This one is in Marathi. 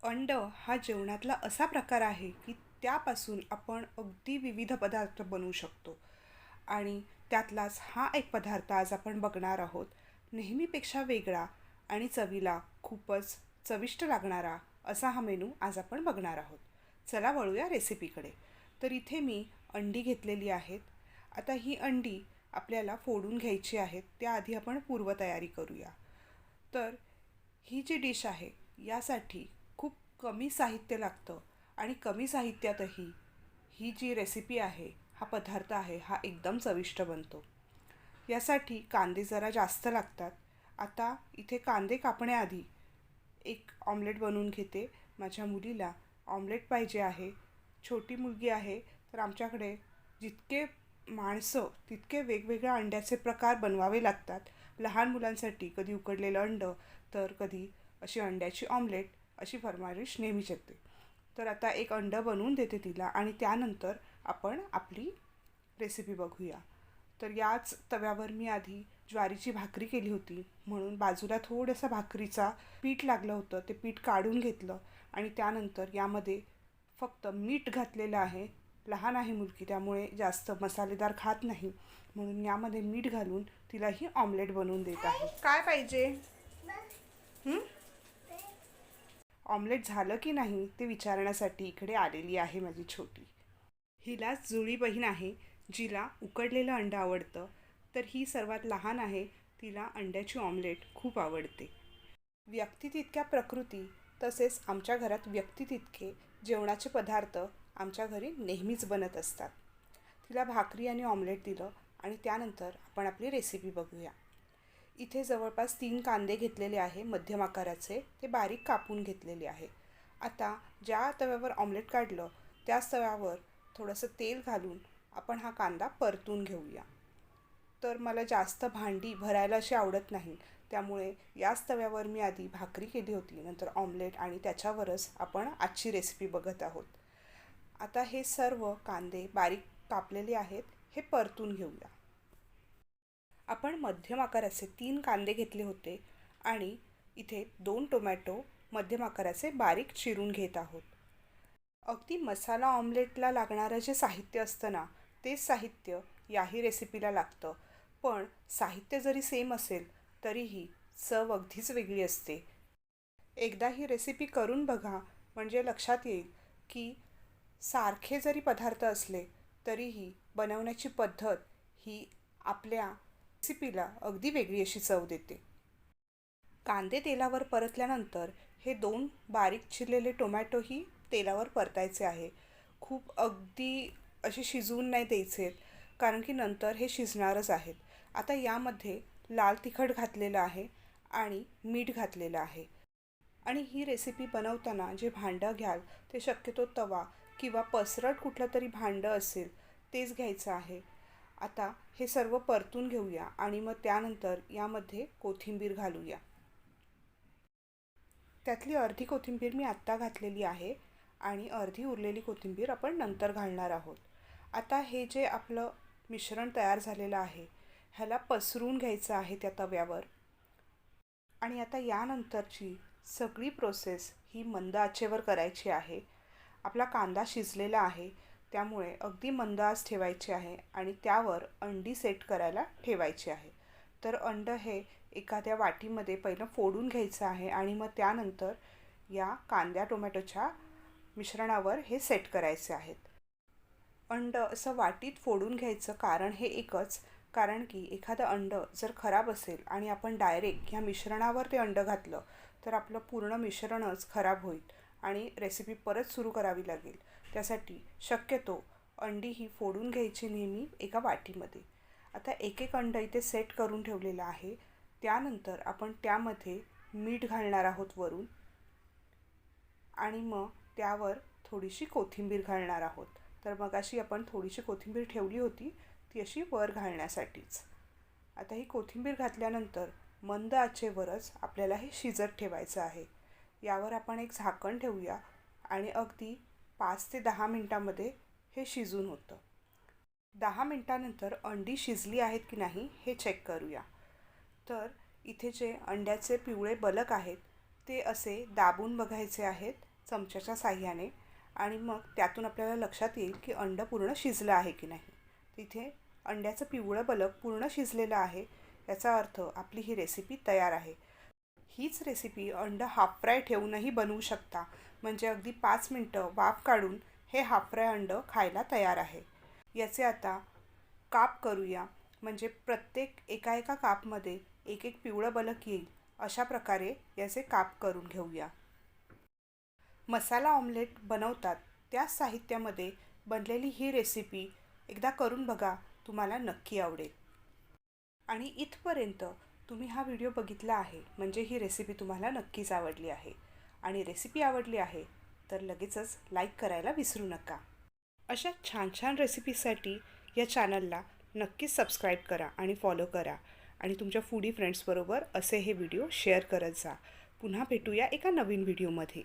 अंड हा जेवणातला असा प्रकार आहे की त्यापासून आपण अगदी विविध पदार्थ बनवू शकतो आणि त्यातलाच हा एक पदार्थ आज आपण बघणार आहोत. नेहमीपेक्षा वेगळा आणि चवीला खूपच चविष्ट लागणारा असा हा मेनू आज आपण बघणार आहोत. चला वळूया रेसिपीकडे. तर इथे मी अंडी घेतलेली आहेत. आता ही अंडी आपल्याला फोडून घ्यायची आहेत. त्याआधी आपण पूर्वतयारी करूया. तर ही जी डिश आहे यासाठी खूप कमी साहित्य लागतं आणि कमी साहित्यातही ही जी रेसिपी आहे, हा पदार्थ आहे, हा एकदम चविष्ट बनतो. यासाठी कांदे जरा जास्त लागतात. आता इथे कांदे कापण्याआधी एक ऑमलेट बनवून घेते. माझ्या मुलीला ऑमलेट पाहिजे आहे. छोटी मुलगी आहे, तर आमच्याकडे जितके माणसं तितके वेगवेगळ्या अंड्याचे प्रकार बनवावे लागतात. लहान मुलांसाठी कधी उकडलेलं अंडं, तर कधी अशी अंड्याची ऑमलेट, अशी फर्माईश नेहमीच येते. तर आता एक अंडं बनवून देते तिला आणि त्यानंतर आपण आपली रेसिपी बघूया. तर याच तव्यावर मी आधी ज्वारीची भाकरी केली होती, म्हणून बाजूला थोडंसं भाकरीचा पीठ लागलं होतं. ते पीठ काढून घेतलं आणि त्यानंतर यामध्ये फक्त मीठ घातलेलं आहे. लहान आहे मुलगी, त्यामुळे जास्त मसालेदार खात नाही, म्हणून यामध्ये मीठ घालून तिला ही ऑमलेट बनवून देत आहे. काय पाहिजे? ऑमलेट झालं की नाही ते विचारण्यासाठी इकडे आलेली आहे माझी छोटी. हिलाच जुळी बहीण आहे जिला उकडलेलं अंडं आवडतं, तर ही सर्वात लहान आहे. तिला अंड्याची ऑमलेट खूप आवडते. व्यक्ती तितक्या प्रकृती, तसेच आमच्या घरात व्यक्ती तितके जेवणाचे पदार्थ आमच्या घरी नेहमीच बनत असतात. तिला भाकरी आणि ऑमलेट दिलं आणि त्यानंतर आपण आपली रेसिपी बघूया. इथे जवळपास 3 कांदे घेतलेले आहे मध्यम आकाराचे, ते बारीक कापून घेतलेले आहे. आता ज्या तव्यावर ऑमलेट काढलं त्याच तव्यावर थोडंसं तेल घालून आपण हा कांदा परतून घेऊया. तर मला जास्त भांडी भरायला अशी आवडत नाही, त्यामुळे याच तव्यावर मी आधी भाकरी केली होती, नंतर ऑमलेट आणि त्याच्यावरच आपण आजची रेसिपी बघत आहोत. आता हे सर्व कांदे बारीक कापलेले आहेत, हे परतून घेऊया. आपण मध्यम आकाराचे 3 कांदे घेतले होते आणि इथे 2 टोमॅटो मध्यम आकाराचे बारीक चिरून घेत आहोत. अगदी मसाला ऑमलेटला लागणारं जे साहित्य असतं ना, तेच साहित्य याही रेसिपीला लागतं. पण साहित्य जरी सेम असेल तरीही चव अगदीच वेगळी असते. एकदा ही रेसिपी करून बघा, म्हणजे लक्षात येईल की सारखे जरी पदार्थ असले तरीही बनवण्याची पद्धत ही आपल्या रेसिपीला अगदी वेगळी अशी चव देते. कांदे तेलावर परतल्यानंतर हे 2 बारीक चिरलेले टोमॅटोही तेलावर परतायचे आहे. खूप अगदी असे शिजवून नाही द्यायचे, कारण की नंतर हे शिजणारच आहेत. आता यामध्ये लाल तिखट घातलेलं आहे आणि मीठ घातलेलं आहे. आणि ही रेसिपी बनवताना जे भांडं घ्याल ते शक्यतो तवा किंवा पसरट कुठलं तरी भांडं असेल तेच घ्यायचं आहे. आता हे सर्व परतून घेऊया आणि मग त्यानंतर यामध्ये कोथिंबीर घालूया. त्यातली अर्धी कोथिंबीर मी आत्ता घातलेली आहे आणि अर्धी उरलेली कोथिंबीर आपण नंतर घालणार आहोत. आता हे जे आपलं मिश्रण तयार झालेलं आहे, ह्याला पसरून घ्यायचं आहे त्या तव्यावर. आणि आता यानंतरची सगळी प्रोसेस ही मंद आचेवर करायची आहे. आपला कांदा शिजलेला आहे, त्यामुळे अगदी मंद आच ठेवायची आहे आणि त्यावर अंडी सेट करायला ठेवायची आहे. तर अंडं हे एखाद्या वाटीमध्ये पहिलं फोडून घ्यायचं आहे आणि मग त्यानंतर या कांद्या टोमॅटोच्या मिश्रणावर हे सेट करायचे आहेत. अंडं असं वाटीत फोडून घ्यायचं कारण हे एकच, कारण की एखादं अंडं जर खराब असेल आणि आपण डायरेक्ट ह्या मिश्रणावर ते अंडं घातलं तर आपलं पूर्ण मिश्रणच खराब होईल आणि रेसिपी परत सुरू करावी लागेल. त्यासाठी शक्यतो अंडी ही फोडून घ्यायची नेहमी एका वाटीमध्ये. आता एक एक अंडं इथे सेट करून ठेवलेलं आहे. त्यानंतर आपण त्यामध्ये मीठ घालणार आहोत वरून आणि मग त्यावर थोडीशी कोथिंबीर घालणार आहोत. तर मगाशी आपण थोडीशी कोथिंबीर ठेवली होती ती अशी वर घालण्यासाठीच. आता ही कोथिंबीर घातल्यानंतर मंद आचेवरच आपल्याला हे शिजत ठेवायचं आहे. यावर आपण एक झाकण ठेवूया आणि अगदी 5 ते 10 मिनटामध्ये हे शिजून होतं. 10 मिनटानंतर अंडी शिजली आहेत की नाही हे चेक करूया. तर इथे जे अंड्याचे पिवळे बलक आहेत ते असे दाबून बघायचे आहेत चमच्याच्या साहाय्याने आणि मग त्यातून आपल्याला लक्षात येईल की अंड पूर्ण शिजलं आहे की नाही. तिथे अंड्याचं पिवळं बलक पूर्ण शिजलेलं आहे, याचा अर्थ आपली ही रेसिपी तयार आहे. हीच रेसिपी अंड हाफ फ्राय ठेवूनही बनवू शकता, म्हणजे अगदी 5 मिनटं वाफ काढून हे हाफ फ्राय अंड खायला तयार आहे. याचे आता काप करूया, म्हणजे प्रत्येक एका कापमध्ये एक एक पिवळं बलक येईल अशा प्रकारे याचे काप करून घेऊया. मसाला ऑमलेट बनवतात त्याच साहित्यामध्ये बनलेली ही रेसिपी एकदा करून बघा, तुम्हाला नक्की आवडेल. आणि इथपर्यंत तुम्ही हा व्हिडिओ बघितला आहे म्हणजे ही रेसिपी तुम्हाला नक्कीच आवडली आहे. आणि रेसिपी आवडली आहे तर लगेचच लाईक करायला विसरू नका. अशा छान छान रेसिपीसाठी या चॅनलला नक्कीच सबस्क्राईब करा आणि फॉलो करा. आणि तुमच्या फूडी फ्रेंड्सबरोबर असे हे व्हिडिओ शेअर करत जा. पुन्हा भेटूया एका नवीन व्हिडिओमध्ये.